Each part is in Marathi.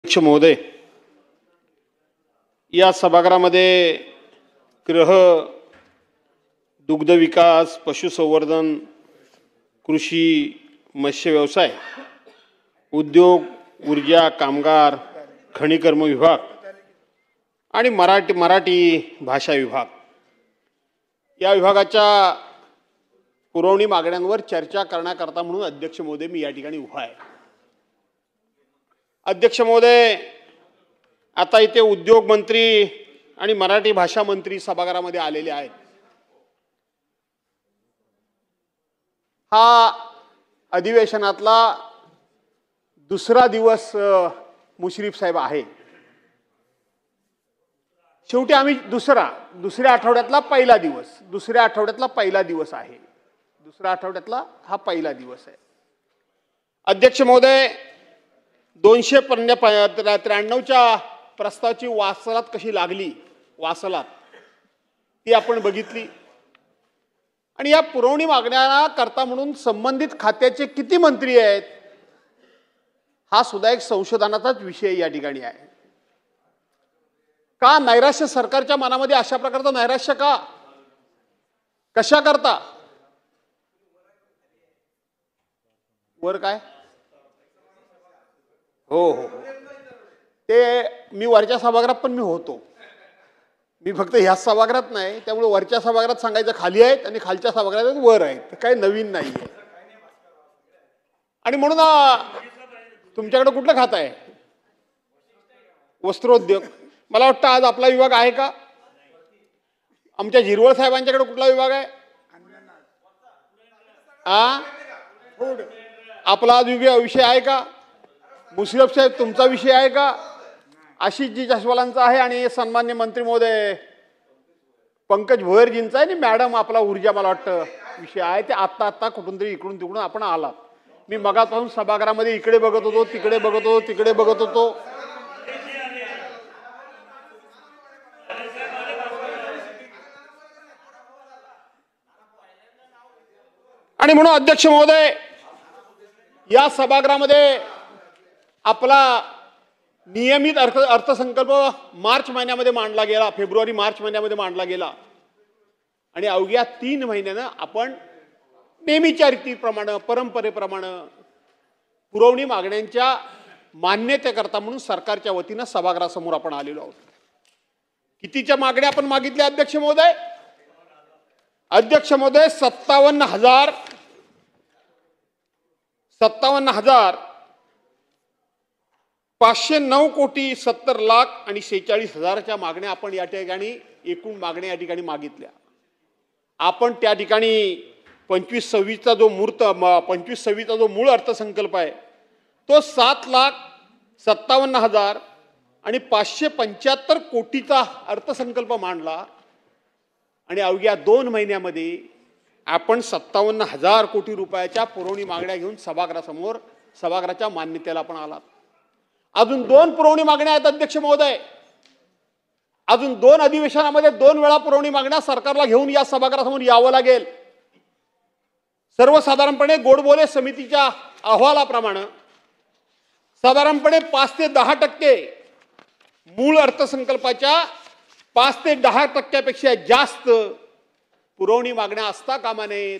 अध्यक्ष महोदय, या सभागृहामध्ये गृह, दुग्ध विकास, पशुसंवर्धन, कृषी, मत्स्य व्यवसाय, उद्योग, ऊर्जा, कामगार, खनिकर्म विभाग आणि मराठी भाषा विभाग या विभागाच्या पुरवणी मागण्यांवर चर्चा करण्याकरता म्हणून अध्यक्ष महोदय मी या ठिकाणी उभा आहे। अध्यक्ष महोदय, आता इथे उद्योग मंत्री आणि मराठी भाषा मंत्री सभागृहामध्ये आलेले आहेत। हा अधिवेशनातला दुसरा दिवस मुश्रीफ साहेब आहे। शेवटी आम्ही दुसऱ्या आठवड्यातला पहिला दिवस आहे। दुसऱ्या आठवड्यातला हा पहिला दिवस आहे। अध्यक्ष महोदय, 293च्या प्रस्तावाची वासलात कशी लागली ती आपण बघितली आणि या पुरवणी मागण्या करता म्हणून संबंधित खात्याचे किती मंत्री आहेत हा सुद्धा एक संशोधनाचाच विषय या ठिकाणी आहे। का नैराश्य सरकारच्या मनामध्ये अशा प्रकारचं नैराश्य का कशा करता वर काय हो ते मी वरच्या सभागृहात पण मी होतो। मी फक्त ह्या सभागृहात नाही, त्यामुळे वरच्या सभागृहात सांगायचं खाली आहेत आणि खालच्या सभागृहात वर आहेत, काही नवीन नाही आहे। आणि म्हणून तुमच्याकडे कुठलं खातं आहे? वस्त्रोद्योग। मला वाटतं आज आपला विभाग आहे का? आमच्या झिरवळ साहेबांच्याकडे कुठला विभाग आहे? आपला आज विषय आहे का? मुश्रीफ साहेब तुमचा विषय आहे का? आशिषजी जसवालांचा आहे आणि सन्मान्य मंत्री महोदय पंकज भोयरजींचा आहे आणि मॅडम आपला ऊर्जा मला वाटतं विषय आहे। ते आत्ता कुठून तरी इकडून तिकडून आपण आलात। मी मगापासून सभागृहामध्ये इकडे बघत होतो, तिकडे बघत होतो। आणि म्हणून अध्यक्ष महोदय, या सभागृहामध्ये आपला नियमित अर्थसंकल्प मार्च महिन्यामध्ये मांडला गेला, फेब्रुवारी-मार्च महिन्यामध्ये मांडला गेला आणि अवघ्या 3 महिन्यानं आपण नेहमीच्या रीतीप्रमाणे परंपरेप्रमाणे पुरवणी मागण्यांच्या मान्यतेकरता म्हणून सरकारच्या वतीनं सभागृहासमोर आपण आलेलो आहोत। कितीच्या मागण्या आपण मागितल्या अध्यक्ष महोदय? 57,509 कोटी 70 लाख आणि 46,000च्या मागण्या आपण या ठिकाणी एकूण मागण्या या ठिकाणी मागितल्या। आपण त्या ठिकाणी 25-26चा जो मूळ अर्थसंकल्प आहे तो 7,57,000 आणि 575 कोटीचा अर्थसंकल्प मांडला आणि अवघ्या 2 महिन्यामध्ये आपण 57,000 कोटी रुपयाच्या पुरवणी मागण्या घेऊन सभागृहाच्या मान्यतेला आपण आलात। अजून 2 पुरवणी मागण्या आहेत अध्यक्ष महोदय। अजून 2 अधिवेशनामध्ये 2 वेळा पुरवणी मागण्या सरकारला घेऊन या सभागृहासमोर यावं लागेल। सर्वसाधारणपणे गोडबोले समितीच्या अहवालाप्रमाणे साधारणपणे 5 ते 10% मूळ अर्थसंकल्पाच्या 5 ते 10% जास्त पुरवणी मागण्या असता कामा नयेत।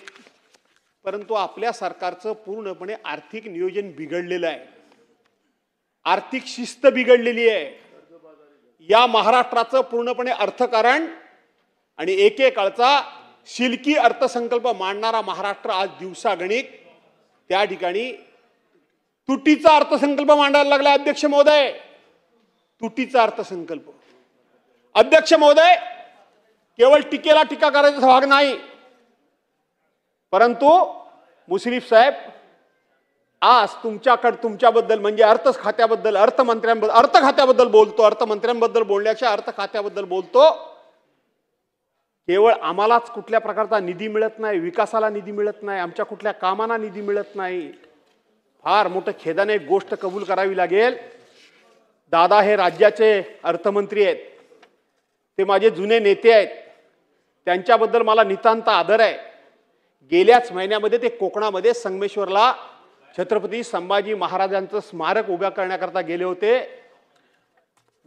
परंतु आपल्या सरकारचं पूर्णपणे आर्थिक नियोजन बिघडलेलं आहे, आर्थिक शिस्त बिघडलेली आहे। या महाराष्ट्राचं पूर्णपणे अर्थकारण आणि एकेकाळचा शिल्की अर्थसंकल्प मांडणारा महाराष्ट्र आज दिवसागणिक त्या ठिकाणी तुटीचा अर्थसंकल्प मांडायला लागला अध्यक्ष महोदय। तुटीचा अर्थसंकल्प अध्यक्ष महोदय, केवळ टीकेला टीका करायचा भाग नाही, परंतु मुश्रीफ साहेब आज तुमच्याबद्दल म्हणजे अर्थ खात्याबद्दल बोलतो, अर्थमंत्र्यांबद्दल बोलण्याच्या अर्थ खात्याबद्दल बोलतो। केवळ आम्हालाच कुठल्या प्रकारचा निधी मिळत नाही, विकासाला निधी मिळत नाही, आमच्या कुठल्या कामांना निधी मिळत नाही। फार मोठं खेदाने एक गोष्ट कबूल करावी लागेल, दादा हे राज्याचे अर्थमंत्री आहेत, ते माझे जुने नेते आहेत, त्यांच्याबद्दल मला नितांत आदर आहे। गेल्याच महिन्यामध्ये ते कोकणामध्ये संगमेश्वरला छत्रपती संभाजी महाराजांचं स्मारक उभा करण्याकरता गेले होते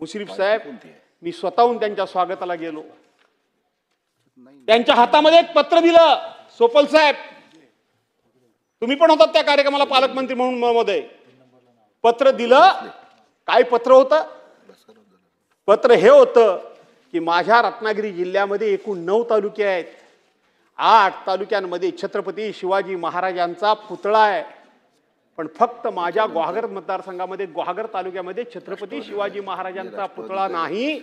मुश्रीफ साहेब, मी स्वतःहून त्यांच्या स्वागताला गेलो. त्यांच्या हातामध्ये एक पत्र दिलं. सोपल साहेब, तुम्ही पण होतात त्या कार्यक्रमाला पालकमंत्री म्हणून महोदय. पत्र दिलं. काय पत्र होतं? पत्र हे होतं की माझ्या रत्नागिरी जिल्ह्यामध्ये एकूण 9 तालुके आहेत. 8 तालुक्यांमध्ये छत्रपती शिवाजी महाराजांचा पुतळा आहे. पण फक्त माझ्या गुहागर मतदारसंघामध्ये, गुहागर तालुक्यामध्ये छत्रपती शिवाजी महाराजांचा पुतळा नाही.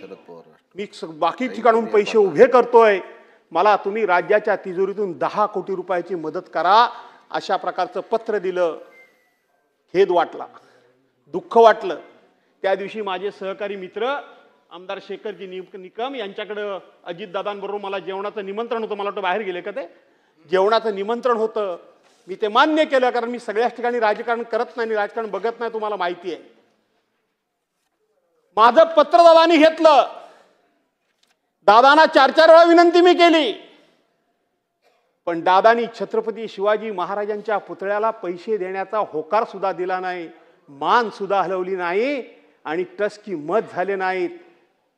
मी बाकी ठिकाणून पैसे उभे करतोय. मला तुम्ही राज्याच्या तिजोरीतून 10 कोटी रुपयाची मदत करा. अशा प्रकारचं पत्र दिलं. खेद वाटला, दुःख वाटलं. त्या दिवशी माझे सहकारी मित्र आमदार शेखरजी निकम यांच्याकडे अजितदादांबरोबर मला जेवणाचं निमंत्रण होतं. मला वाटतं बाहेर गेले का ते. जेवणाचं निमंत्रण होतं. मी ते मान्य केलं, कारण मी सगळ्याच ठिकाणी राजकारण करत नाही, राजकारण बघत नाही, तुम्हाला माहिती आहे. माझं पत्र दादांनी घेतलं. दादांना 4-4 वेळा विनंती मी केली, पण दादांनी छत्रपती शिवाजी महाराजांच्या पुतळ्याला पैसे देण्याचा होकार सुद्धा दिला नाही, मान सुद्धा हलवली नाही आणि टसकी मत झाले नाहीत.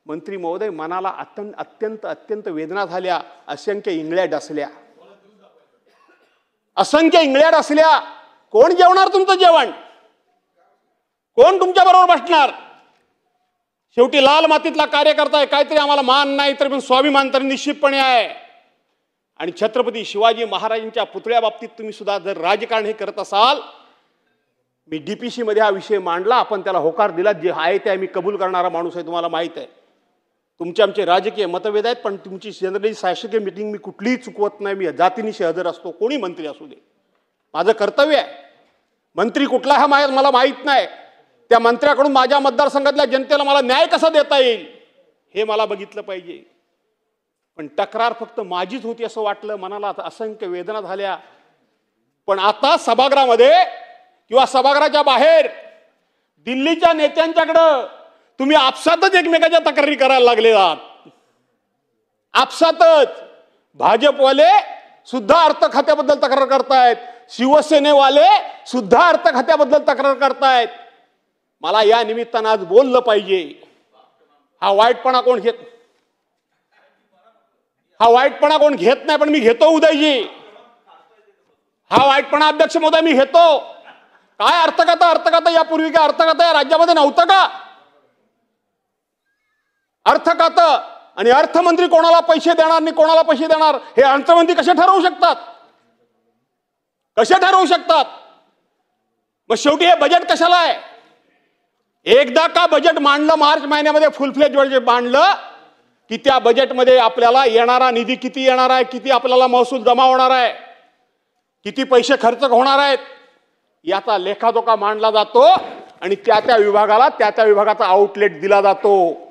मंत्री महोदय, मनाला अत्यंत अत्यंत वेदना झाल्या. असंख्य इंगळ्या डसल्या, असंख्य इंगळ्या डसल्या. कोण जेवणार तुमचं जेवण? कोण तुमच्या बरोबर बसणार? शेवटी लाल मातीतला कार्यकर्ता आहे. काहीतरी आम्हाला मान नाही तर पण स्वाभिमान तर निश्चितपणे आहे. आणि छत्रपती शिवाजी महाराजांच्या पुतळ्या बाबतीत तुम्ही सुद्धा जर राजकारण हे करत असाल, मी डीपीसी मध्ये हा विषय मांडला, आपण त्याला होकार दिला. जे आहे ते मी कबूल करणारा माणूस आहे, तुम्हाला माहित आहे. तुमचे आमचे राजकीय मतभेद आहेत, पण तुमची जनरली शासकीय मीटिंग मी कुठलीही चुकवत नाही. मी जातीनिशी हजर असतो, कोणी मंत्री असू दे. माझं कर्तव्य आहे. मंत्री कुठला हा मला माहित नाही. त्या मंत्र्याकडून माझ्या मतदारसंघातल्या जनतेला मला न्याय कसा देता येईल हे मला बघितलं पाहिजे. पण तक्रार फक्त माझीच होती असं वाटलं. मनाला असंख्य वेदना झाल्या. पण आता सभागृहामध्ये किंवा सभागृहाच्या बाहेर दिल्लीच्या नेत्यांच्याकडं तुम्ही आपसातच एकमेकाच्या तक्रारी करायला लागले आहात. आपसातच भाजपवाले सुद्धा अर्थ खात्याबद्दल तक्रार करतायत, शिवसेनेवाले सुद्धा अर्थ खात्याबद्दल तक्रार करतायत. मला या निमित्तानं आज बोललं पाहिजे. हा वाईटपणा कोण घेत नाही, पण मी घेतो उदयजी. हा वाईटपणा अध्यक्ष महोदय मी घेतो. काय अर्थकथा यापूर्वी काय अर्थकथा या राज्यामध्ये नव्हतं का? अर्थखातं आणि अर्थमंत्री कोणाला पैसे देणार आणि कोणाला पैसे देणार हे अर्थमंत्री कसे ठरवू शकतात? मग शेवटी हे बजेट कशाला आहे? एकदा का बजेट मांडलं मार्च महिन्यामध्ये, फुल फ्लेज बजेट मांडलं की त्या बजेटमध्ये आपल्याला येणारा निधी किती येणार आहे, किती आपल्याला महसूल जमा होणार आहे, किती पैसे खर्च होणार आहेत, याचा लेखाजोखा मांडला जातो आणि त्या विभागाला त्या विभागाचा आउटलेट दिला जातो.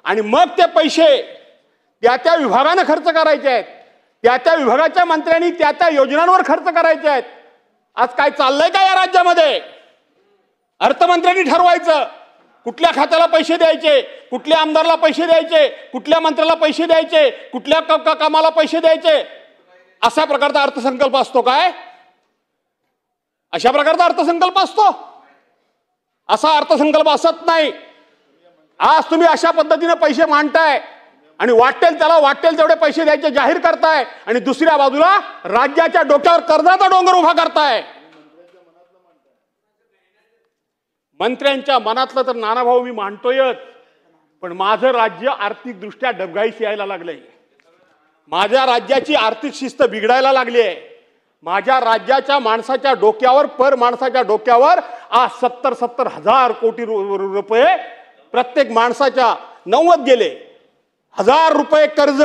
आणि मग ते पैसे त्या विभागाने खर्च करायचे आहेत. त्या विभागाच्या मंत्र्यांनी त्या योजनांवर खर्च करायचे आहेत. आज काय चाललंय का या राज्यामध्ये? अर्थमंत्र्यांनी ठरवायचं कुठल्या खात्याला पैसे द्यायचे, कुठल्या आमदारला पैसे द्यायचे, कुठल्या मंत्र्याला पैसे द्यायचे, कुठल्या कामाला पैसे द्यायचे. अशा प्रकारचा अर्थसंकल्प असतो काय? अशा प्रकारचा अर्थसंकल्प असतो? असा अर्थसंकल्प असत नाही. आज तुम्ही अशा पद्धतीने पैसे मांडताय आणि वाटेल तेवढे पैसे द्यायचे जाहीर करताय आणि दुसऱ्या बाजूला राज्याच्या डोक्यावर कर्जाचा डोंगर उभा करताय. मंत्र्यांच्या मनातलं तर नानाभाऊ मी मांडतोयच, पण माझं राज्य आर्थिक दृष्ट्या डबघाईस यायला लागलंय. माझ्या राज्याची आर्थिक शिस्त बिघडायला लागली आहे. माझ्या राज्याच्या माणसाच्या डोक्यावर, पर माणसाच्या डोक्यावर आज 70 हजार कोटी रुपये प्रत्येक माणसाच्या 90 गेले. 1000 रुपये कर्ज,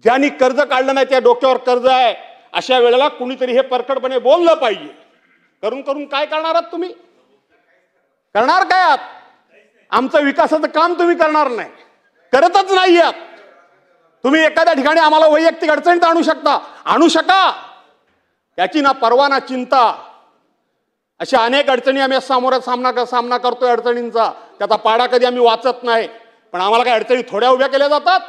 ज्यांनी कर्ज काढलं नाही त्या डोक्यावर कर्ज आहे. अशा वेळेला कुणीतरी हे परखडपणे बोललं पाहिजे. करून काय करणार आहात तुम्ही? करणार काय आहात? आमचं विकासाचं काम तुम्ही करणार नाही, करतच नाही आहात. तुम्ही एखाद्या ठिकाणी आम्हाला वैयक्तिक अडचणीत आणू शका, त्याची ना परवा ना चिंता. अशा अनेक अडचणी आम्ही सामना करतोय अडचणींचा. त्याचा पाडा कधी आम्ही वाचत नाही, पण आम्हाला काही अडचणी थोड्या उभ्या केल्या जातात.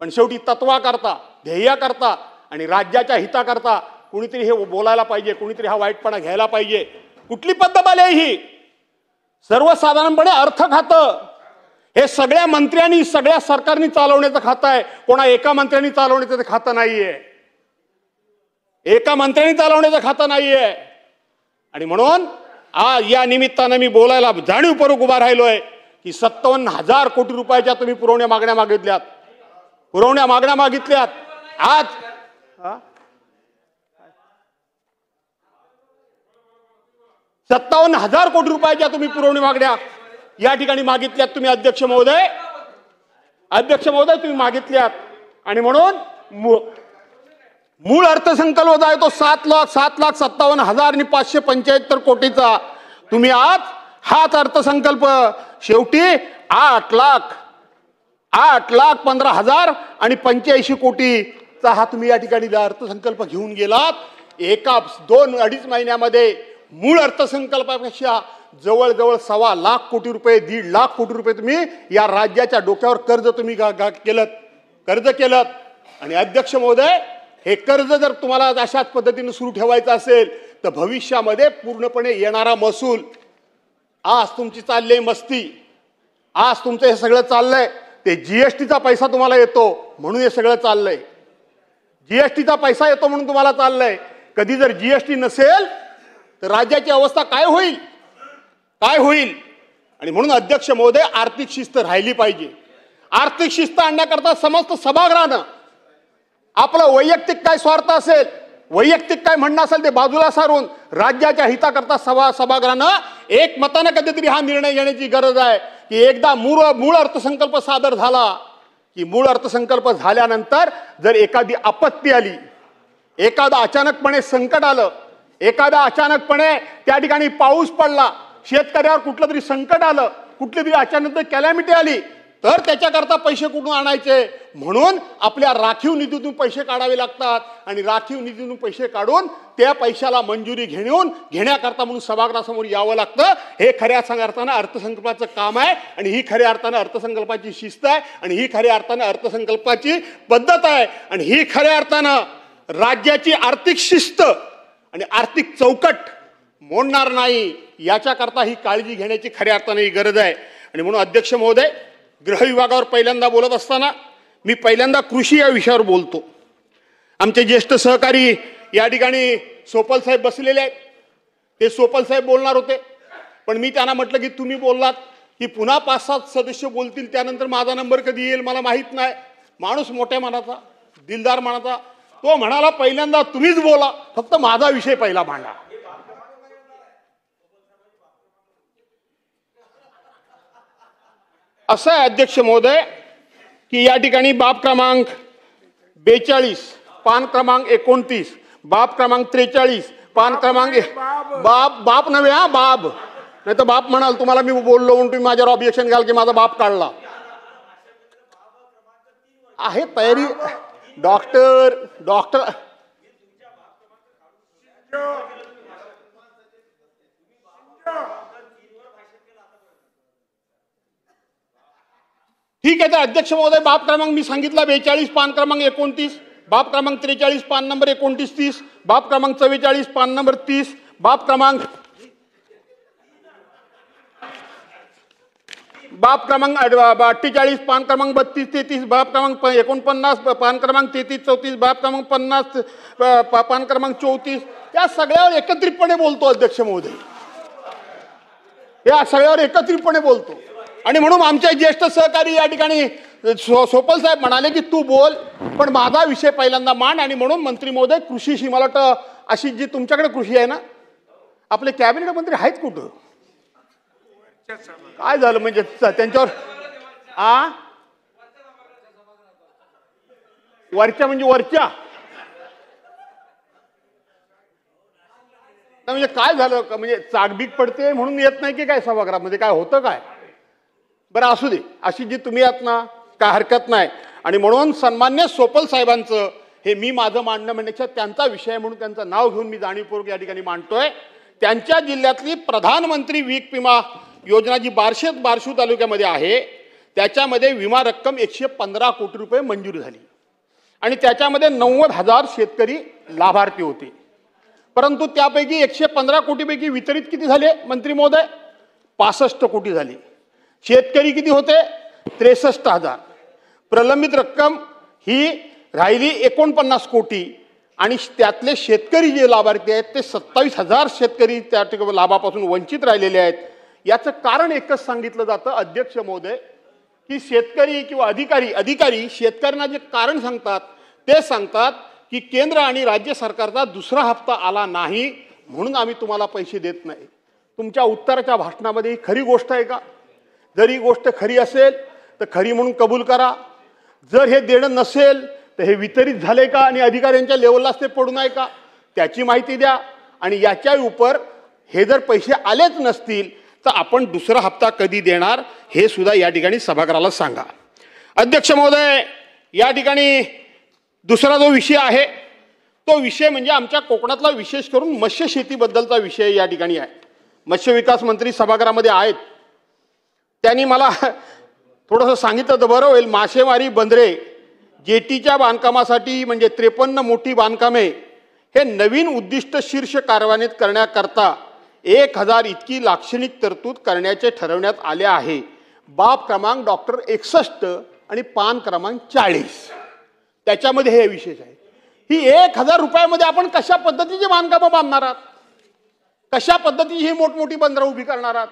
पण शेवटी तत्वाकरता, ध्येयाकरता आणि राज्याच्या हिताकरता कुणीतरी हे बोलायला पाहिजे, कुणीतरी हा वाईटपणा घ्यायला पाहिजे, कुठली पद्धत आली ही? सर्वसाधारणपणे अर्थ खातं हे सगळ्या मंत्र्यांनी सगळ्या सरकारनी चालवण्याचं खातं आहे, कोणा एका मंत्र्यांनी चालवण्याचं ते खातं नाहीये, एका मंत्र्यांनी चालवण्याचं खातं नाहीये. आणि म्हणून या निमित्तानं मी बोलायला जाणीवपूर्वक उभा राहिलोय की 57,000 कोटी रुपयाच्या तुम्ही पुरवण्या मागण्या मागितल्यात, पुरवण्या मागण्या मागितल्यात. आज 57,000 कोटी रुपयाच्या तुम्ही पुरवणी मागण्या या ठिकाणी मागितल्यात तुम्ही अध्यक्ष महोदय तुम्ही मागितल्यात. आणि म्हणून मूळ अर्थसंकल्प जो आहे तो 7,57,575 कोटीचा. तुम्ही आज हाच अर्थसंकल्प शेवटी 8,15,085 कोटीचा हा तुम्ही या ठिकाणी अर्थसंकल्प घेऊन गेलात. एका 2-2.5 महिन्यामध्ये मूळ अर्थसंकल्पापेक्षा जवळजवळ 1.25 लाख कोटी रुपये 1.5 लाख कोटी रुपये तुम्ही या राज्याच्या डोक्यावर कर्ज तुम्ही कर्ज केलं. आणि अध्यक्ष महोदय हे कर्ज जर तुम्हाला अशाच पद्धतीने सुरू ठेवायचं असेल तर भविष्यामध्ये पूर्णपणे येणारा महसूल, आज तुमची चालली मस्ती, आज तुमचं हे सगळं चाललंय ते जीएसटीचा पैसा तुम्हाला येतो म्हणून हे सगळं चाललंय, जीएसटीचा पैसा येतो म्हणून तुम्हाला चाललंय. कधी जर जीएसटी नसेल तर राज्याची अवस्था काय होईल? आणि म्हणून अध्यक्ष महोदय आर्थिक शिस्त राहिली पाहिजे. आर्थिक शिस्त आणण्याकरता समस्त सभागृहानं आपलं वैयक्तिक काय स्वार्थ असेल, वैयक्तिक काय म्हणणं असेल ते बाजूला सारून राज्याच्या हिताकरता सभागृहानं एकमतानं कधीतरी हा निर्णय घेण्याची गरज आहे की एकदा मूळ अर्थसंकल्प सादर झाला की मूळ अर्थसंकल्प झाल्यानंतर जर एखादी आपत्ती आली, एखादा अचानकपणे संकट आलं, एखादा अचानकपणे त्या ठिकाणी पाऊस पडला, शेतकऱ्यावर कुठलं तरी संकट आलं, कुठली तरी अचानक कॅलॅमिटी आली, तर त्याच्याकरता पैसे कुठून आणायचे? म्हणून आपल्या राखीव निधीतून पैसे काढावे लागतात. आणि राखीव निधीतून पैसे काढून त्या पैशाला मंजुरी घेण्याकरता म्हणून सभागृहासमोर यावं लागतं. हे खऱ्या अर्थानं अर्थसंकल्पाचं काम आहे आणि ही खऱ्या अर्थानं अर्थसंकल्पाची शिस्त आहे आणि ही खऱ्या अर्थानं अर्थसंकल्पाची पद्धत आहे. आणि ही खऱ्या अर्थानं राज्याची आर्थिक शिस्त आणि आर्थिक चौकट मोडणार नाही याच्याकरता ही काळजी घेण्याची खऱ्या अर्थानं ही गरज आहे. आणि म्हणून अध्यक्ष महोदय, गृह विभागावर पहिल्यांदा बोलत असताना मी पहिल्यांदा कृषी या विषयावर बोलतो. आमचे ज्येष्ठ सहकारी या ठिकाणी सोपल साहेब बसलेले आहेत, ते सोपल साहेब बोलणार होते, पण मी त्यांना म्हटलं की तुम्ही बोललात की पुन्हा 5-7 सदस्य बोलतील, त्यानंतर माझा नंबर कधी येईल मला माहीत नाही. माणूस मोठ्या मनाचा, दिलदार मनाचा, तो म्हणाला पहिल्यांदा तुम्हीच बोला, फक्त माझा विषय पहिला मांडा. असं आहे अध्यक्ष महोदय की या ठिकाणी बाब क्रमांक 42, पान क्रमांक 29, बाब क्रमांक 43, पान क्रमांक बाप नव्हे हा, बाब नाही तर बाप म्हणाल तुम्हाला मी बोललो म्हणून तुम्ही माझ्यावर ऑब्जेक्शन घ्याल की माझा बाप काढला आहे. तयारी डॉक्टर ठीक आहे. तर अध्यक्ष महोदय बाब क्रमांक मी सांगितला 42, पान क्रमांक 29, बाब क्रमांक 43, पान नंबर 29-30, बाब क्रमांक 44, पान नंबर 30, बाब क्रमांक 48, पान क्रमांक 32-33, बाब क्रमांक 49, पान क्रमांक 33-34, बाब क्रमांक 50, पान क्रमांक 34, या सगळ्यावर एकत्रितपणे बोलतो अध्यक्ष महोदय, या सगळ्यावर एकत्रितपणे बोलतो. आणि म्हणून आमचे ज्येष्ठ सहकारी या ठिकाणी सोपल साहेब म्हणाले की तू बोल पण माझा विषय पहिल्यांदा मांड. आणि म्हणून मंत्री महोदय कृषीशी मला वाटतं अशी जी तुमच्याकडे कृषी आहे ना, आपले कॅबिनेट मंत्री आहेत कुठं? काय झालं म्हणजे त्यांच्यावर वरच्या म्हणजे वरच्या म्हणजे काय झालं म्हणजे चाकबीक पडते म्हणून येत नाही की काय सभागृहामध्ये? काय होतं काय? बरं असू दे, अशी जी तुम्ही आहात ना काय हरकत नाही. आणि म्हणून सन्मान्य सोपल साहेबांचं हे मी माझं मांडणं म्हणण्याच्या त्यांचा विषय म्हणून त्यांचं नाव घेऊन मी जाणीवपूर्वक या ठिकाणी मांडतोय. त्यांच्या जिल्ह्यातली प्रधानमंत्री पीक विमा योजना जी बार्शी तालुक्यामध्ये आहे त्याच्यामध्ये विमा रक्कम 115 कोटी रुपये मंजूर झाली आणि त्याच्यामध्ये 90,000 शेतकरी लाभार्थी होते. परंतु त्यापैकी 115 कोटीपैकी वितरित किती झाले मंत्री महोदय? 65 कोटी झाले. शेतकरी किती होते? 63,000. प्रलंबित रक्कम ही राहिली 49 कोटी आणि त्यातले शेतकरी जे लाभार्थी आहेत ते 27,000 शेतकरी त्या लाभापासून वंचित राहिलेले आहेत. याचं कारण एकच सांगितलं जातं अध्यक्ष महोदय, की शेतकरी किंवा अधिकारी शेतकऱ्यांना जे कारण सांगतात ते सांगतात की केंद्र आणि राज्य सरकारचा दुसरा हप्ता आला नाही म्हणून आम्ही तुम्हाला पैसे देत नाही. तुमच्या उत्तराच्या भाषणामध्ये ही खरी गोष्ट आहे का? जर ही गोष्ट खरी असेल तर खरी म्हणून कबूल करा. जर हे देणं नसेल तर हे वितरित झाले का आणि अधिकाऱ्यांच्या लेवललाच ते पडून आहे का त्याची माहिती द्या. आणि याच्या उपर हे जर पैसे आलेच नसतील तर आपण दुसरा हप्ता कधी देणार हे सुद्धा या ठिकाणी सभागृहाला सांगा. अध्यक्ष महोदय, या ठिकाणी दुसरा जो विषय आहे तो विषय म्हणजे आमच्या कोकणातला विशेष करून मत्स्य शेतीबद्दलचा विषय या ठिकाणी आहे. मत्स्य विकास मंत्री सभागृहामध्ये आहेत. त्यांनी मला थोडंसं सांगितलं तर बरं होईल. मासेमारी बंदरे जेटीच्या बांधकामासाठी म्हणजे 53 मोठी बांधकामे हे नवीन उद्दिष्ट शीर्ष कार्यान्वित करण्याकरता 1,000 इतकी लाक्षणिक तरतूद करण्याचे ठरवण्यात आले आहे. बाब क्रमांक डॉक्टर 61 आणि पान क्रमांक 40 त्याच्यामध्ये हे विशेष आहे. ही 1,000 रुपयामध्ये आपण कशा पद्धतीचे बांधकामं बांधणार आहात? कशा पद्धतीची ही मोठमोठी बंदरं उभी करणार आहात?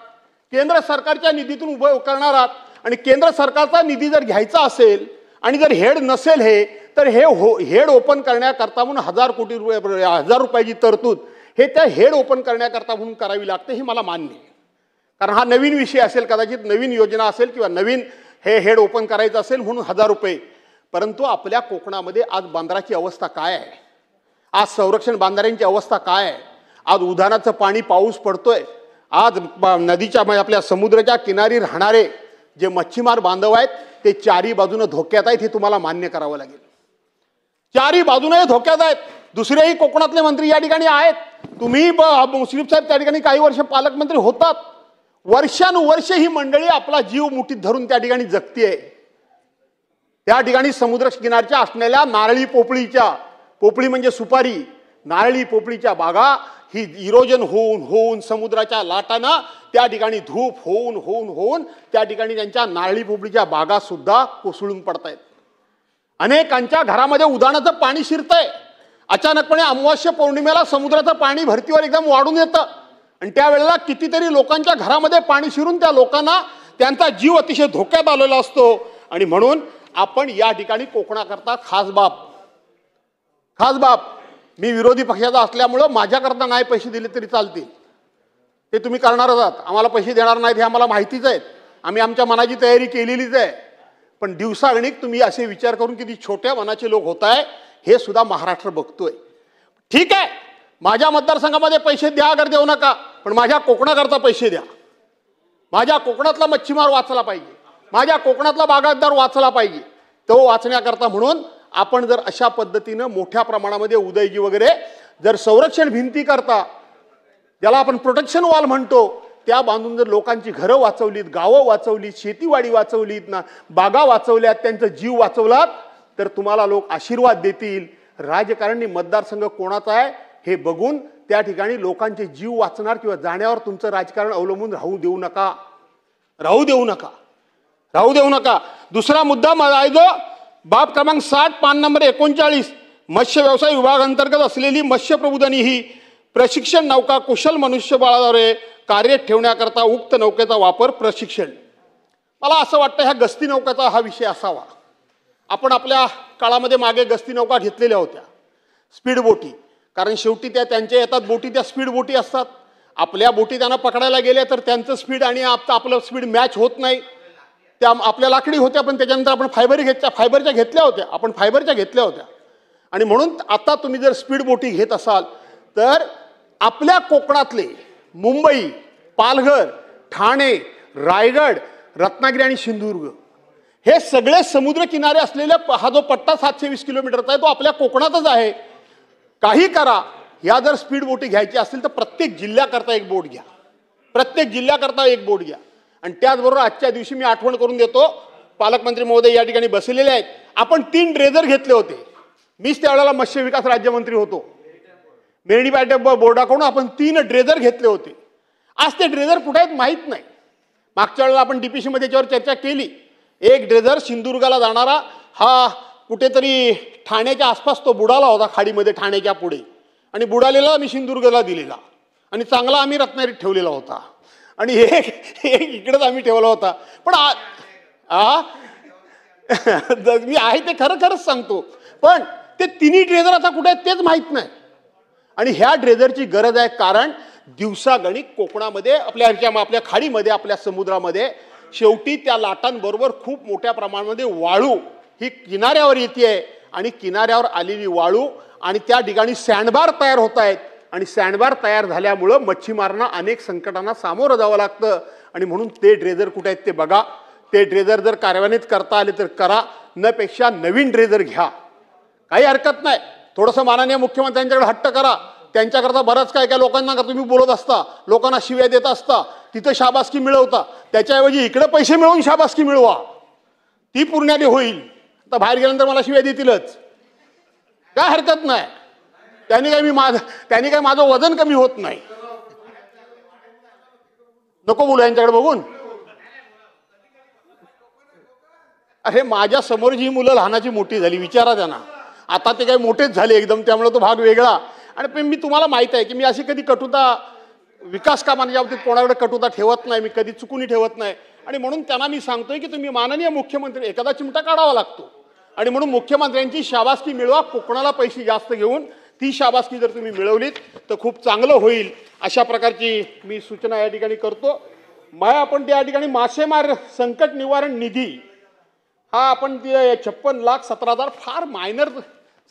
केंद्र सरकारच्या निधीतून उभं करणार आहात. आणि केंद्र सरकारचा निधी जर घ्यायचा असेल आणि जर हेड नसेल हे तर हे हेड ओपन करण्याकरता म्हणून 1,000 रुपयाची तरतूद हे त्या हेड ओपन करण्याकरता म्हणून करावी लागते. हे मला मान्य आहे, कारण हा नवीन विषय असेल, कदाचित नवीन योजना असेल किंवा नवीन हे हेड ओपन करायचं असेल म्हणून 1,000 रुपये. परंतु आपल्या कोकणामध्ये आज बांद्राची अवस्था काय आहे? आज संरक्षण बांधाऱ्यांची अवस्था काय आहे? आज उधाणाचं पाणी पाऊस पडतोय. आज नदीच्या आपल्या समुद्राच्या किनारी राहणारे जे मच्छीमार बांधव आहेत ते चारी बाजूने धोक्यात आहेत. हे तुम्हाला मान्य करावं लागेल. चारी बाजूने धोक्यात आहेत. दुसरेही कोकणातले मंत्री या ठिकाणी आहेत. तुम्ही मुश्रीफ साहेब त्या ठिकाणी काही वर्ष पालकमंत्री होतात. वर्षानुवर्ष ही मंडळी आपला जीव मुठीत धरून त्या ठिकाणी जगतीये. त्या ठिकाणी समुद्र किनारच्या असलेल्या नारळी पोपळी म्हणजे सुपारी, नारळी पोपळीच्या बागा ही इरोजन होऊन समुद्राच्या लाटांना त्या ठिकाणी धूप होऊन त्या ठिकाणी त्यांच्या नारळी पोपळीच्या बागा सुद्धा कोसळून पडतायत. अनेकांच्या घरामध्ये उधाणाचं पाणी शिरतंय. अचानकपणे अमावास्या पौर्णिमेला समुद्राचं पाणी भरतीवर एकदम वाढून येतं आणि त्यावेळेला कितीतरी लोकांच्या घरामध्ये पाणी शिरून त्या लोकांना त्यांचा जीव अतिशय धोक्यात आलेला असतो. आणि म्हणून आपण या ठिकाणी कोकणाकरता खास बाब मी विरोधी पक्षाचा असल्यामुळं माझ्याकरता नाही पैसे दिले तरी चालतील, ते तुम्ही करणारच आहात. आम्हाला पैसे देणार नाहीत हे आम्हाला माहितीच आहे. आम्ही आमच्या मनाची तयारी केलेलीच आहे. पण दिवसागणिक तुम्ही असे विचार करून किती छोट्या मनाचे लोक होत आहे हे सुद्धा महाराष्ट्र बघतोय. ठीक आहे, माझ्या मतदारसंघामध्ये पैसे द्या अगर देऊ नका, पण माझ्या कोकणाकरता पैसे द्या. माझ्या कोकणातला मच्छीमार वाचला पाहिजे, माझ्या कोकणातला बागायतदार वाचला पाहिजे. तो वाचण्याकरता म्हणून आपण जर अशा पद्धतीनं मोठ्या प्रमाणामध्ये उदयजी वगैरे जर संरक्षण भिंती करता, ज्याला आपण प्रोटेक्शन वॉल म्हणतो, त्या बांधून जर लोकांची घरं वाचवलीत, गावं वाचवलीत, शेतीवाडी वाचवलीत ना, बागा वाचवल्यात, त्यांचा जीव वाचवलात तर तुम्हाला लोक आशीर्वाद देतील. राजकारणी मतदारसंघ कोणाचा आहे हे बघून त्या ठिकाणी लोकांचे जीव वाचणार किंवा जाण्यावर तुमचं राजकारण अवलंबून राहू देऊ नका. दुसरा मुद्दा आहे जो बाब क्रमांक 60 पान नंबर 39 मत्स्य व्यवसाय विभागांतर्गत असलेली मत्स्य प्रबोधिनी ही प्रशिक्षण नौका कुशल मनुष्यबळाद्वारे कार्यरत ठेवण्याकरता उक्त नौकेचा वापर प्रशिक्षण. मला असं वाटतं ह्या गस्ती नौकेचा हा विषय असावा. आपण आपल्या काळामध्ये मागे गस्ती नौका घेतलेल्या होत्या, स्पीड बोटी, कारण शेवटी त्या त्यांच्या येतात बोटी, त्या स्पीड बोटी असतात. आपल्या बोटी त्यांना पकडायला गेल्या तर त्यांचं स्पीड आणि आपलं स्पीड मॅच होत नाही. त्या आपल्या लाकडी होत्या, पण त्याच्यानंतर आपण फायबरच्या घेतल्या होत्या. आणि म्हणून आता तुम्ही जर स्पीड बोटी घेत असाल तर आपल्या कोकणातले मुंबई, पालघर, ठाणे, रायगड, रत्नागिरी आणि सिंधुदुर्ग हे सगळे समुद्र किनारे असलेले हा जो पट्टा 720 किलोमीटरचा आहे तो आपल्या कोकणातच आहे. काही करा, या जर स्पीड बोटी घ्यायची असतील तर प्रत्येक जिल्ह्याकरता एक बोट घ्या. आणि त्याचबरोबर आजच्या दिवशी मी आठवण करून देतो, पालकमंत्री महोदय या ठिकाणी बसलेले आहेत. आपण 3 ड्रेजर घेतले होते. मीच त्यावेळेला मत्स्य विकास राज्यमंत्री होतो. मेरडीपाट्या बोर्डाकडून आपण 3 ड्रेजर घेतले होते. आज ते ड्रेजर कुठे आहेत माहीत नाही. मागच्या वेळेला आपण डीपीसी मध्ये याच्यावर चर्चा केली. एक ड्रेजर सिंधुदुर्गाला जाणारा हा कुठेतरी ठाण्याच्या आसपास तो बुडाला होता खाडीमध्ये, ठाण्याच्या पुढे, आणि बुडालेला आम्ही सिंधुदुर्गला दिलेला आणि चांगला आम्ही रत्नागिरीत ठेवलेला होता आणि एक इकडेच आम्ही ठेवला होता. पण मी आहे ते खरं खरंच सांगतो, पण ते 3 ड्रेजर आता कुठे आहेत तेच माहीत नाही. आणि ह्या ड्रेजरची गरज आहे, कारण दिवसागणिक कोकणामध्ये आपल्या खाडीमध्ये, आपल्या समुद्रामध्ये शेवटी त्या लाटांबरोबर खूप मोठ्या प्रमाणामध्ये वाळू ही किनाऱ्यावर येते आणि किनाऱ्यावर आलेली वाळू आणि त्या ठिकाणी सँडबार तयार होत आहेत आणि सँडबार तयार झाल्यामुळं मच्छीमारांना अनेक संकटांना सामोरं जावं लागतं. आणि म्हणून ते ड्रेजर कुठे आहेत ते बघा. ते ड्रेजर जर कार्यान्वित करता आले तर करा, नपेक्षा नवीन ड्रेजर घ्या, काही हरकत नाही. थोडंसं माननीय मुख्यमंत्र्यांच्याकडे हट्ट करा. त्यांच्याकरता बरंच काय काय लोकांना तुम्ही बोलत असता, लोकांना शिव्या देत असता, तिथं शाबासकी मिळवता. त्याच्याऐवजी इकडे पैसे मिळवून शाबासकी मिळवा, ती पूर्णाली होईल. तर बाहेर गेल्यानंतर मला शिव्या देतीलच, काय हरकत नाही. त्यांनी काय माझं वजन कमी होत नाही. नको बोलू यांच्याकडे बघून. अरे माझ्या समोर जी मुलं लहानाची मोठी झाली, विचारा त्यांना. आता ते काही मोठेच झाले एकदम, त्यामुळे तो भाग वेगळा. आणि मी तुम्हाला माहित आहे की मी अशी कधी कटुता विकास कामांच्या बाबतीत कोणाकडे कटुता ठेवत नाही, मी कधी चुकूनही ठेवत नाही. आणि म्हणून त्यांना मी सांगतोय की तुम्ही माननीय मुख्यमंत्री, एखादा चिमटा काढावा लागतो आणि म्हणून मुख्यमंत्र्यांची शाबासकी मिळवा. कोकणाला पैसे जास्त घेऊन ती शाबासकी जर तुम्ही मिळवलीत तर खूप चांगलं होईल. अशा प्रकारची मी सूचना या ठिकाणी करतो. आपण त्या ठिकाणी मासेमार संकट निवारण निधी हा आपण 56,17,000 फार मायनर,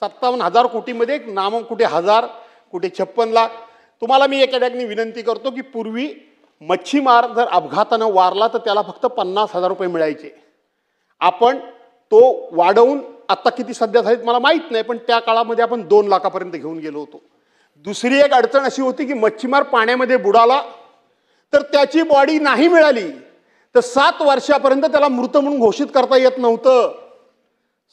57,000 कोटीमध्ये नाम, कुठे 1000, कुठे 56,00,000. तुम्हाला मी एका ठिकाणी विनंती करतो की पूर्वी मच्छीमार जर अपघातानं वारला तर त्याला फक्त 50,000 रुपये मिळायचे. आपण तो वाढवून आता किती सध्या झालीत मला माहीत नाही, पण त्या काळामध्ये आपण 2 लाखापर्यंत घेऊन गेलो होतो. दुसरी एक अडचण अशी होती की मच्छीमार पाण्यामध्ये बुडाला तर त्याची बॉडी नाही मिळाली तर 7 वर्षापर्यंत त्याला मृत म्हणून घोषित करता येत नव्हतं.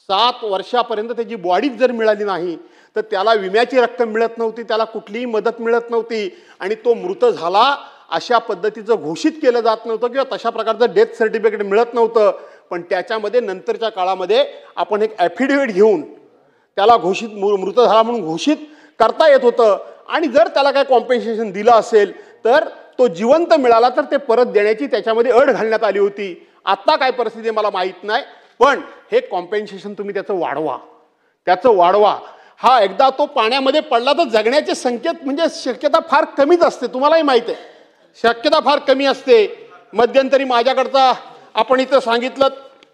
7 वर्षापर्यंत त्याची बॉडीच जर मिळाली नाही तर त्याला विम्याची रक्कम मिळत नव्हती, त्याला कुठलीही मदत मिळत नव्हती आणि तो मृत झाला अशा पद्धतीचं घोषित केलं जात नव्हतं किंवा तशा प्रकारचं डेथ सर्टिफिकेट मिळत नव्हतं. पण त्याच्यामध्ये नंतरच्या काळामध्ये आपण एक ॲफिडेव्हिट घेऊन त्याला घोषित मृत झाला म्हणून घोषित करता येत होतं. आणि जर त्याला काय कॉम्पेन्सेशन दिलं असेल तर तो जिवंत मिळाला तर ते परत देण्याची त्याच्यामध्ये अट घालण्यात आली होती. आता काय परिस्थिती मला माहीत नाही, पण हे कॉम्पेन्सेशन तुम्ही त्याचं वाढवा. हा एकदा तो पाण्यामध्ये पडला तर जगण्याचे संकेत म्हणजे शक्यता फार कमीच असते, तुम्हालाही माहिती आहे, शक्यता फार कमी असते. मध्यंतरी माझ्याकडचा आपण इथं सांगितलं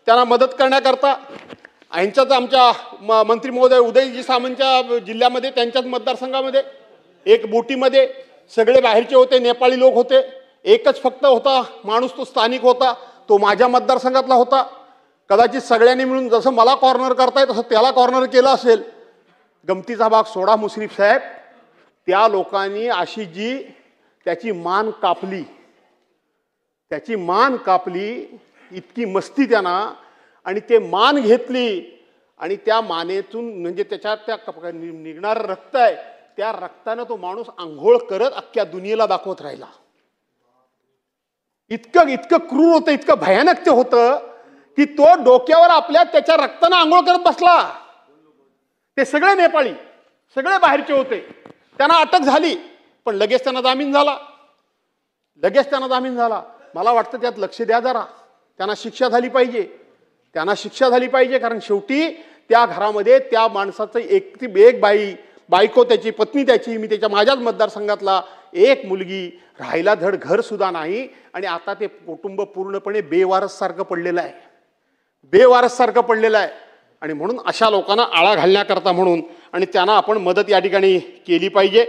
त्यांना मदत करण्याकरता यांच्याच आमच्या मंत्री महोदय उदयजी सामंतच्या जिल्ह्यामध्ये, त्यांच्याच मतदारसंघामध्ये एक बोटीमध्ये सगळे बाहेरचे होते, नेपाळी लोक होते. एकच फक्त होता माणूस, तो स्थानिक होता, तो माझ्या मतदारसंघातला होता. कदाचित सगळ्यांनी मिळून जसं मला कॉर्नर करताय तसं त्याला कॉर्नर केलं असेल. गमतीचा भाग सोडा मुश्रीफ साहेब, त्या लोकांनी अशी जी त्याची मान कापली, इतकी मस्ती त्यांना, आणि ते मान घेतली आणि त्या मानेतून म्हणजे त्याच्यात त्या निघणारं रक्त आहे, त्या रक्तानं तो माणूस आंघोळ करत अख्ख्या दुनियेला दाखवत राहिला. इतकं क्रूर होतं, इतकं भयानक ते होतं की तो डोक्यावर आपल्या त्याच्या रक्तानं आंघोळ करत बसला. ते सगळे नेपाळी, सगळे बाहेरचे होते. त्यांना अटक झाली पण लगेच त्यांना जामीन झाला. मला वाटतं त्यात लक्ष द्या जरा, त्यांना शिक्षा झाली पाहिजे. कारण शेवटी त्या घरामध्ये त्या माणसाचं एक बायको, त्याची पत्नी, मी माझ्याच मतदारसंघातला एक मुलगी, राहायला धड घर सुद्धा नाही. आणि आता ते कुटुंब पूर्णपणे बेवारस सारखं पडलेलं आहे. आणि म्हणून अशा लोकांना आळा घालण्याकरता म्हणून आणि त्यांना आपण मदत या ठिकाणी केली पाहिजे.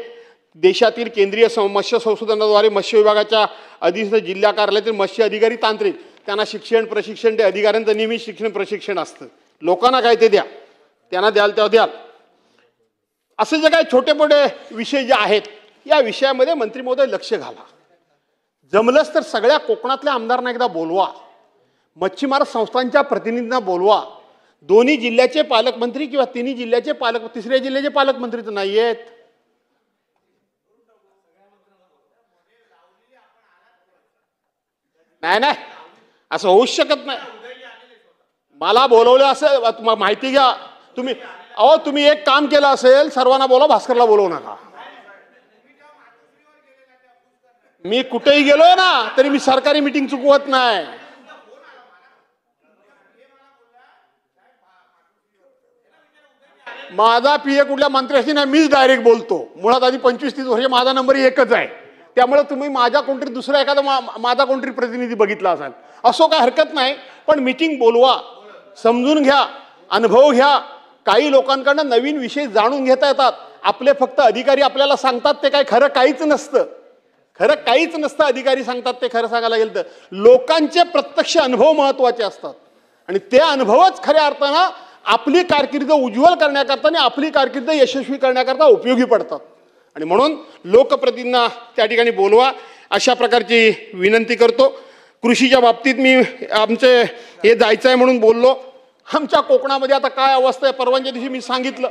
देशातील केंद्रीय मत्स्य संशोधनाद्वारे मत्स्य विभागाच्या अधीन जिल्हा कार्यालयातील मत्स्य अधिकारी तांत्रिक त्यांना प्रशिक्षण अधिकाऱ्यांचं नेहमी शिक्षण प्रशिक्षण असतं. लोकांना काय ते द्या, त्यांना द्याल तेव्हा द्याल. असे जे काही छोटे मोठे विषय जे आहेत या विषयामध्ये मंत्री महोदय लक्ष घाला. जमलंच तर सगळ्या कोकणातल्या आमदारांना एकदा बोलवा, मच्छीमार संस्थांच्या प्रतिनिधींना बोलवा. दोन्ही जिल्ह्याचे पालकमंत्री किंवा तिन्ही जिल्ह्याचे तिसऱ्या जिल्ह्याचे पालकमंत्री तर नाही आहेत. नाही नाही, असं होऊच शकत नाही. मला बोलवलं असेल, माहिती घ्या तुम्ही. अहो तुम्ही एक काम केलं असेल, सर्वांना बोला, भास्करला बोलवू नका. मी कुठेही गेलो ना तरी मी सरकारी मीटिंग चुकवत नाही. माझा पीए कुठल्या मंत्र्याशी नाही, मीच डायरेक्ट बोलतो. मुळात आधी 25-30 वर्ष माझा नंबर एकच आहे. त्यामुळे तुम्ही माझ्या कोणतरी दुसरा एखादा माझा कोणतरी प्रतिनिधी बघितला असाल, असो काय हरकत नाही. पण मीटिंग बोलवा, समजून घ्या, अनुभव घ्या. काही लोकांकडनं नवीन विषय जाणून घेता येतात. आपले फक्त अधिकारी आपल्याला सांगतात ते काय खरं काहीच नसतं. खरं काहीच नसतं. अधिकारी सांगतात ते खरं सांगायला गेलं तर लोकांचे प्रत्यक्ष अनुभव महत्वाचे असतात. आणि ते अनुभवच खऱ्या अर्थानं आपली कारकीर्द उज्ज्वल करण्याकरता आणि आपली कारकीर्द यशस्वी करण्याकरता उपयोगी पडतात. आणि म्हणून लोकप्रतिनिधींना त्या ठिकाणी बोलवा, अशा प्रकारची विनंती करतो. कृषीच्या बाबतीत मी आमचे हे जायचं आहे म्हणून बोललो. आमच्या कोकणामध्ये आता काय अवस्था आहे, परवाच्या दिवशी मी सांगितलं.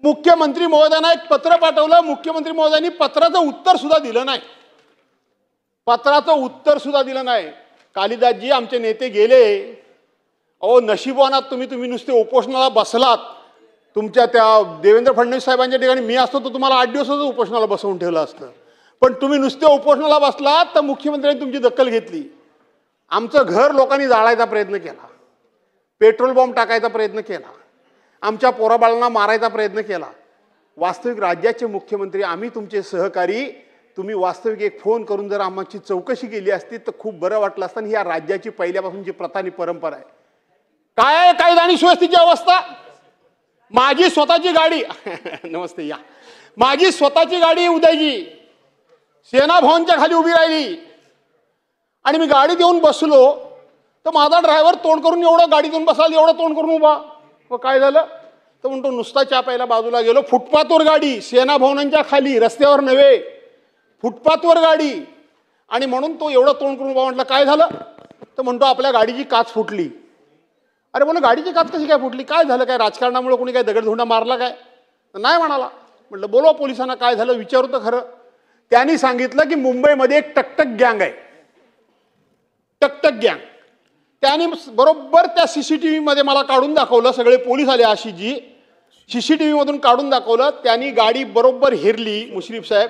मुख्यमंत्री महोदयांना एक पत्र पाठवलं. मुख्यमंत्री महोदयांनी पत्राचं उत्तर सुद्धा दिलं नाही. पत्राचं उत्तर सुद्धा दिलं नाही. कालिदासजी आमचे नेते गेले. अहो नशिबवानात तुम्ही नुसते उपोषणाला बसलात. तुमच्या त्या देवेंद्र फडणवीस साहेबांच्या ठिकाणी मी असतो तर तुम्हाला 8 दिवसच उपोषणाला बसवून ठेवलं असतं. पण तुम्ही नुसते उपोषणाला बसलात तर मुख्यमंत्र्यांनी तुमची दखल घेतली. आमचं घर लोकांनी जाळायचा प्रयत्न केला, पेट्रोल बॉम्ब टाकायचा प्रयत्न केला, आमच्या पोराबाळांना मारायचा प्रयत्न केला. वास्तविक राज्याचे मुख्यमंत्री आम्ही तुमचे सहकारी, तुम्ही वास्तविक एक फोन करून जर आमची चौकशी केली असती तर खूप बरं वाटलं असतं. ही या राज्याची पहिल्यापासूनची प्रथा आणि परंपरा आहे. काय आहे कायदा आणि सुव्यवस्थेची अवस्था? माझी स्वतःची गाडी नमस्ते या, माझी स्वतःची गाडी उदयजी सेना भवनच्या खाली उभी राहिली आणि मी गाडीत येऊन बसलो तर माझा ड्रायव्हर तोंड करून एवढं गाडीत येऊन बसाल, एवढं तोंड करून उभा. व काय झालं तर म्हणतो नुसता चहा प्यायला बाजूला गेलो. फुटपाथवर गाडी, सेना भवनांच्या खाली, रस्त्यावर नव्हे, फुटपाथवर गाडी. आणि म्हणून तो एवढं तोंड करून उभा. म्हटलं काय झालं तर म्हणतो आपल्या गाडीची काच फुटली. अरे म्हणून गाडीची काच कशी काय फुटली, काय झालं, काय राजकारणामुळे कोणी काय दगडधोंडा मारला काय? नाही म्हणाला. म्हटलं बोलवा पोलिसांना, काय झालं विचारू तर खरं. त्यांनी सांगितलं की मुंबईमध्ये एक टकटक गँग आहे, टकटक गँग. त्यांनी बरोबर त्या सीसीटीव्ही मध्ये मला काढून दाखवलं. सगळे पोलीस आले, आशिषजी सीसीटीव्ही मधून काढून दाखवलं. त्यांनी गाडी बरोबर हेरली. मुश्रीफ साहेब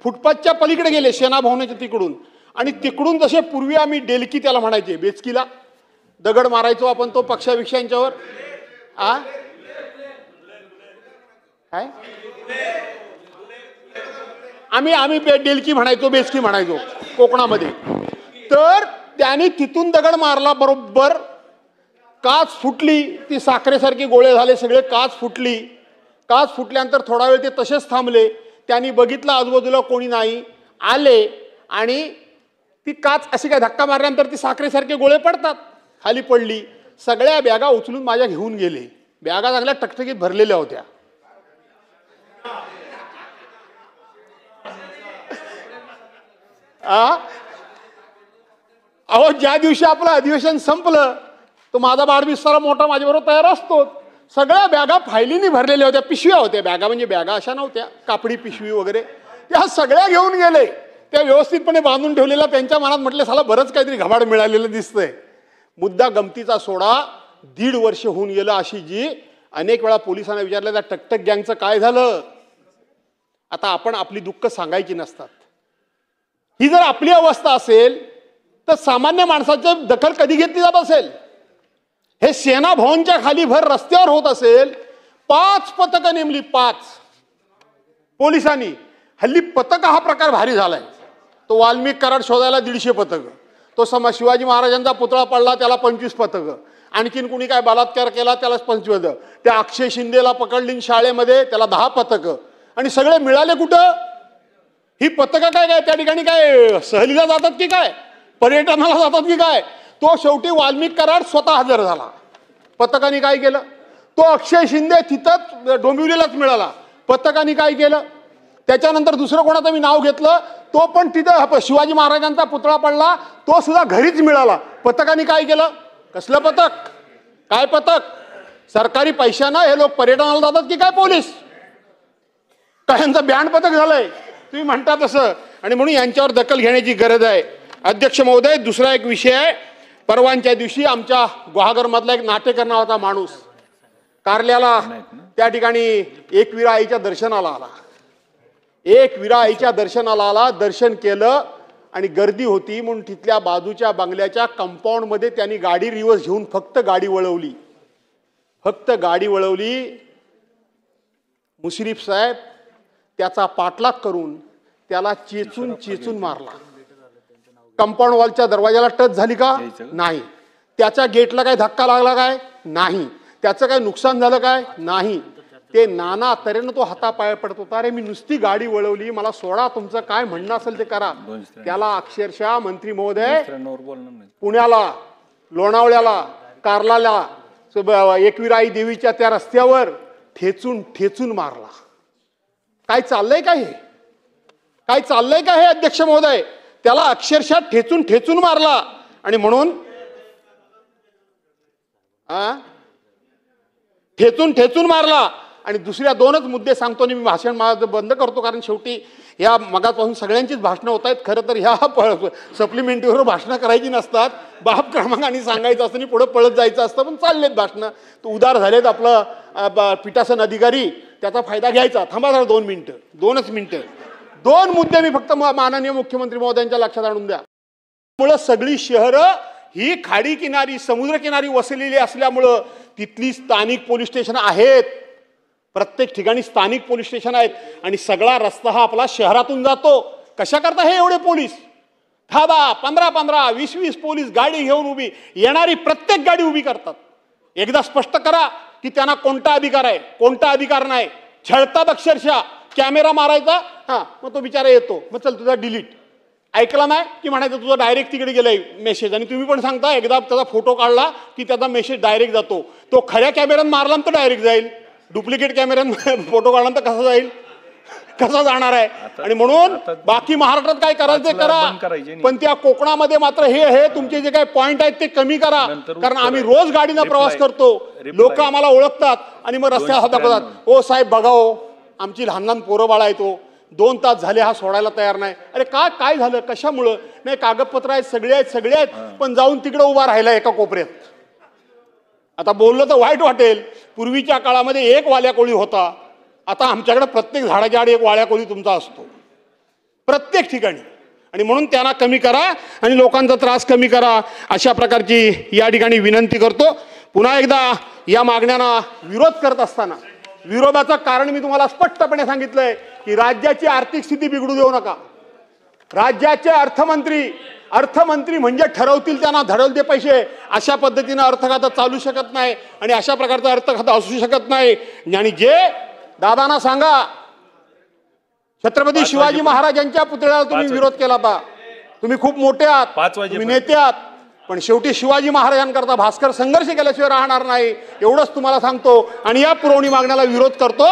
फुटपाथच्या पलीकडे गेले, सेना भवनाच्या तिकडून. आणि तिकडून जसे पूर्वी आम्ही डेलकी त्याला म्हणायचे, बेचकीला दगड मारायचो आपण, तो पक्षाविषयांच्यावर काय आम्ही डेलकी म्हणायचो, बेचकी म्हणायचो कोकणामध्ये. तर त्यांनी तिथून दगड मारला, बरोबर काच फुटली. ती साखरेसारखी गोळे झाले सगळे, काच फुटली. काच फुटल्यानंतर थोडा वेळ ते तसेच थांबले. त्यांनी बघितलं आजूबाजूला कोणी नाही, आले आणि ती काच अशी काय धक्का मारल्यानंतर ती साखरेसारखे गोळे पडतात, खाली पडली. सगळ्या बॅगा उचलून माझ्या घेऊन गेले. बॅगा चांगल्या टकटकीत भरलेल्या होत्या. अहो ज्या दिवशी आपलं अधिवेशन संपलं तो माझा बाळबिस्तारा मोठा माझ्याबरोबर तयार असतो. सगळ्या बॅगा फायलीनी भरलेल्या होत्या. पिशव्या होत्या, बॅगा म्हणजे बॅगा अशा नव्हत्या, कापडी पिशवी वगैरे, त्या सगळ्या घेऊन गेले. त्या व्यवस्थितपणे बांधून ठेवलेल्या. त्यांच्या मनात म्हटले साला बरंच काहीतरी घबाड मिळालेलं दिसतंय. मुद्दा गमतीचा सोडा, 1.5 वर्ष होऊन गेलं. आशिषजी अनेक वेळा पोलिसांना विचारलं त्या टकटक गँगचं काय झालं. आता आपण आपली दुःख सांगायची नसतात. ही जर आपली अवस्था असेल तर सामान्य माणसाची दखल कधी घेतली जात असेल. हे सेना भवनच्या खाली भर रस्त्यावर होत असेल. 5 पथकं नेमली, 5 पोलिसांनी. हल्ली पथक हा प्रकार भारी झालाय. तो वाल्मिक कराड शोधायला 150 पथक, तो शिवाजी महाराजांचा पुतळा पडला त्याला 25 पथक, आणखीन कुणी काय बलात्कार केला त्याला 25, त्या अक्षय शिंदेला पकडली शाळेमध्ये त्याला 10 पथक. आणि सगळे मिळाले कुठं? ही पथकं काय काय त्या ठिकाणी काय सहलीला जातात की काय, पर्यटनाला जातात की काय? तो शेवटी वाल्मिक कराड स्वतः हजर झाला. पथकाने काय केलं? तो अक्षय शिंदे तिथंच डोंबिवलीलाच मिळाला. पथकाने काय केलं? त्याच्यानंतर दुसरं कोणाचं मी नाव घेतलं, तो पण तिथं शिवाजी महाराजांचा पुतळा पडला, तो सुद्धा घरीच मिळाला. पथकाने काय केलं? कसलं पथक? काय पथक? सरकारी पैशानं हे लोक पर्यटनाला जातात की काय पोलीस? काय यांचं बँड पथक झालंय तुम्ही म्हणता तसं. आणि म्हणून यांच्यावर दखल घेण्याची गरज आहे. अध्यक्ष महोदय, दुसरा एक विषय आहे. परवांच्या दिवशी आमच्या गुहागरमधला एक नाटेकर नावाचा माणूस कारल्याला त्या ठिकाणी एकविरा आईच्या दर्शनाला आला. एकविरा आईच्या दर्शनाला आला, दर्शन केलं आणि गर्दी होती म्हणून तिथल्या बाजूच्या बंगल्याच्या कंपाऊंड मध्ये त्यांनी गाडी रिव्हर्स घेऊन फक्त गाडी वळवली. मुश्रीफ साहेब त्याचा पाठलाग करून त्याला चेचून मारला. कंपाऊंड वॉलच्या दरवाजाला टच झाली का? नाही. त्याच्या गेटला काय धक्का लागला काय? नाही. त्याचं काय नुकसान झालं काय? नाही. ते नाना तऱ्हेनं तो हातापाय पडत होता. अरे मी नुसती गाडी वळवली, मला सोडा, तुमचं काय म्हणणं असेल ते करा. त्याला अक्षरशः मंत्री महोदय पुण्याला, लोणावळ्याला, कार्लाला, एकविराई देवीच्या त्या रस्त्यावर ठेचून मारला. काय चाललंय का हे? काय चाललंय का हे अध्यक्ष महोदय? त्याला अक्षरशः ठेचून मारला. आणि म्हणून ठेचून मारला. आणि दुसऱ्या दोनच मुद्दे सांगतो आणि मी भाषण माझं बंद करतो, कारण शेवटी या मगापासून सगळ्यांचीच भाषणं होत आहेत. खरं तर ह्या सप्लिमेंटरीवर भाषणं करायची नसतात, बाप क्रमांकाने सांगायचं असतं आणि पुढे पळत जायचं असतं, पण चाललेत भाषणं. तर उदार झालेत. आपलं पीठासन अधिकारी त्याचा फायदा घ्यायचा. थांबा जरा 2 मिनिटं, 2च मिनिटं. 2 मुद्दे मी फक्त माननीय मुख्यमंत्री महोदयांच्या लक्षात आणून द्या. मुळे सगळी शहरं ही खाडी किनारी, समुद्र किनारी वसलेली असल्यामुळं तिथली स्थानिक पोलीस स्टेशन आहेत. प्रत्येक ठिकाणी स्थानिक पोलीस स्टेशन आहेत आणि सगळा रस्ता हा आपला शहरातून जातो. कशा करता हे एवढे पोलीस? 10, 15, 20 पोलीस गाडी घेऊन उभी, येणारी प्रत्येक गाडी उभी करतात. एकदा स्पष्ट करा की त्यांना कोणता अधिकार आहे, कोणता अधिकार नाही. छळतात अक्षरशः. कॅमेरा मारायचा, मग तो बिचारा येतो, मग चल तुझा डिलीट. ऐकला नाही की म्हणायचं तुझा डायरेक्ट तिकडे गेलाय मेसेज. आणि तुम्ही पण सांगता एकदा त्याचा फोटो काढला की त्याचा मेसेज डायरेक्ट जातो. तो खऱ्या कॅमेऱ्यात मारला तर डायरेक्ट जाईल, डुप्लिकेट कॅमेऱ्यात फोटो काढला तर कसा जाईल? कसा जाणार आहे? आणि म्हणून बाकी महाराष्ट्रात काय करायचं ते करा, पण त्या कोकणामध्ये मात्र हे तुमचे जे काही पॉइंट आहेत ते कमी करा. कारण आम्ही रोज गाडीनं प्रवास करतो, लोक आम्हाला ओळखतात आणि मग रस्त्यावर दाखवतात, ओ साहेब बघा हो, आमची लहान पोरं बाळा येतो, 2 तास झाले हा सोडायला तयार नाही. अरे काय झालं? कशामुळं? नाही, कागदपत्र आहेत, सगळे आहेत, पण जाऊन तिकडे उभा राहिला एका कोपऱ्यात. आता बोललं तर वाईट वाटेल. पूर्वीच्या काळामध्ये एक वाल्या कोळी होता, आता आमच्याकडे प्रत्येक झाडाच्या आड एक वाल्या कोळी तुमचा असतो, प्रत्येक ठिकाणी. आणि म्हणून त्यांना कमी करा आणि लोकांचा त्रास कमी करा, अशा प्रकारची या ठिकाणी विनंती करतो. पुन्हा एकदा या मागण्यांना विरोध करत असताना विरोधाचं कारण मी तुम्हाला स्पष्टपणे सांगितलंय की राज्याची आर्थिक स्थिती बिघडू देऊ नका. राज्याचे अर्थमंत्री म्हणजे ठरवतील त्यांना धडवल ते पैसे. अशा पद्धतीने अर्थखातं चालू शकत नाही आणि अशा प्रकारचं अर्थखातं असू शकत नाही. आणि जे दादांना सांगा, छत्रपती शिवाजी महाराजांच्या पुतळ्याला तुम्ही विरोध केला होता, तुम्ही खूप मोठे आहात, तुम्ही नेते आहात, पण शेवटी शिवाजी महाराजांकरता भास्कर संघर्ष केल्याशिवाय राहणार नाही, एवढंच तुम्हाला सांगतो आणि या पुरवणी मागण्याला विरोध करतो.